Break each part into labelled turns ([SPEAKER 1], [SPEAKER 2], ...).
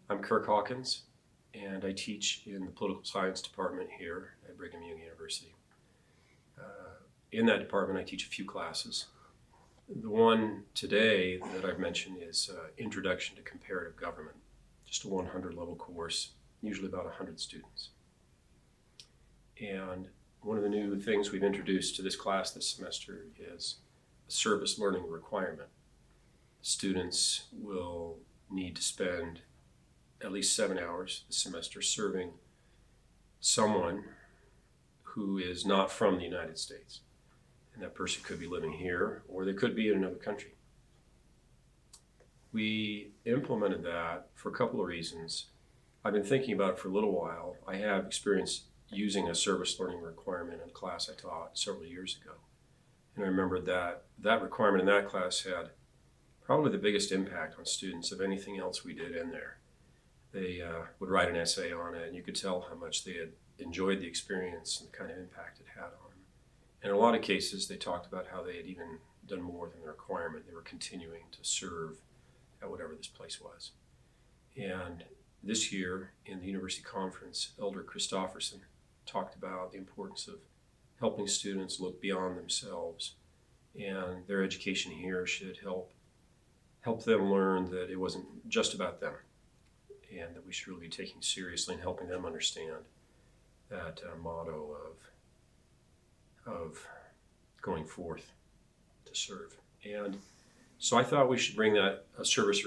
[SPEAKER 1] I'm Kirk Hawkins, and I teach in the political science department here at Brigham Young University. In that department, I teach a few classes. The one today that I've mentioned is Introduction to Comparative Government, just a 100 level course, usually about 100 students. And one of the new things we've introduced to this class this semester is a service learning requirement. Students will need to spend at least 7 hours this semester serving someone who is not from the United States. And that person could be living here, or they could be in another country. We implemented that for a couple of reasons. I've been thinking about it for a little while. I have experience using a service learning requirement in a class I taught several years ago. And I remember that requirement in that class had probably the biggest impact on students of anything else we did in there. They would write an essay on it, and you could tell how much they had enjoyed the experience and the kind of impact it had on them. In a lot of cases, they talked about how they had even done more than the requirement. They were continuing to serve at whatever this place was. And this year in the university conference, Elder Christofferson talked about the importance of helping students look beyond themselves, and their education here should help them learn that it wasn't just about them, and that we should really be taking seriously and helping them understand that motto of going forth to serve. And so I thought we should bring that a service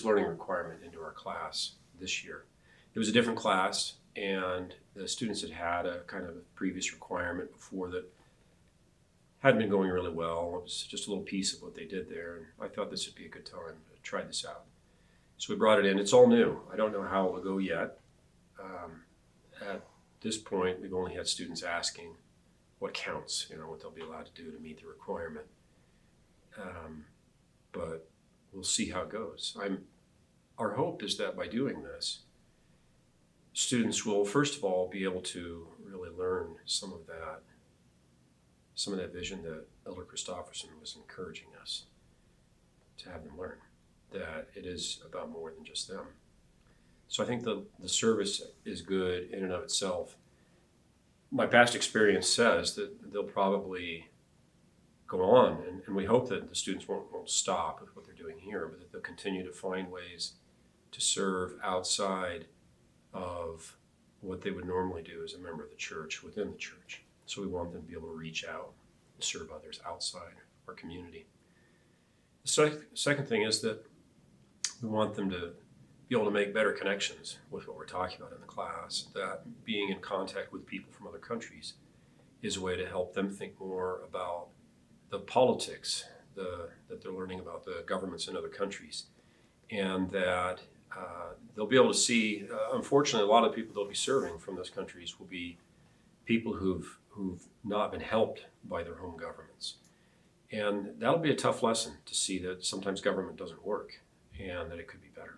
[SPEAKER 1] learning requirement into our class this year. It was a different class, and the students had a kind of a previous requirement before that hadn't been going really well. It was just a little piece of what they did there, and I thought this would be a good time to try this out. So we brought it in. It's all new. I don't know how it will go yet. At this point, we've only had students asking what counts, what they'll be allowed to do to meet the requirement. But we'll see how it goes. Our hope is that by doing this, students will, first of all, be able to really learn some of that vision that Elder Christofferson was encouraging us to have them learn, that it is about more than just them. So I think the service is good in and of itself. My past experience says that they'll probably go on, and we hope that the students won't stop with what they're doing here, but that they'll continue to find ways to serve outside of what they would normally do as a member of the church, within the church. So we want them to be able to reach out and serve others outside our community. The second thing is that we want them to be able to make better connections with what we're talking about in the class, that being in contact with people from other countries is a way to help them think more about the politics that they're learning about the governments in other countries, and that they'll be able to see, unfortunately, a lot of people they'll be serving from those countries will be people who've not been helped by their home governments. And that'll be a tough lesson to see that sometimes government doesn't work and that it could be better.